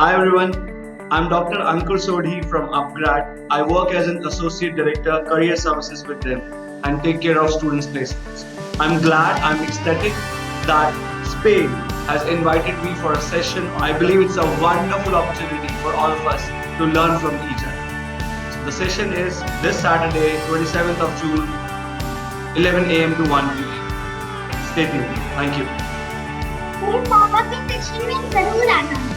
Hi everyone, I'm Dr. Ankur Sodhi from Upgrad. I work as an Associate Director, Career Services with them and take care of students' placements. I'm ecstatic that SPADE has invited me for a session. I believe it's a wonderful opportunity for all of us to learn from each other. So the session is this Saturday, 27th of June, 11 a.m. to 1 p.m. Stay tuned. Thank you. मेरे पापा के section में जरूर आना।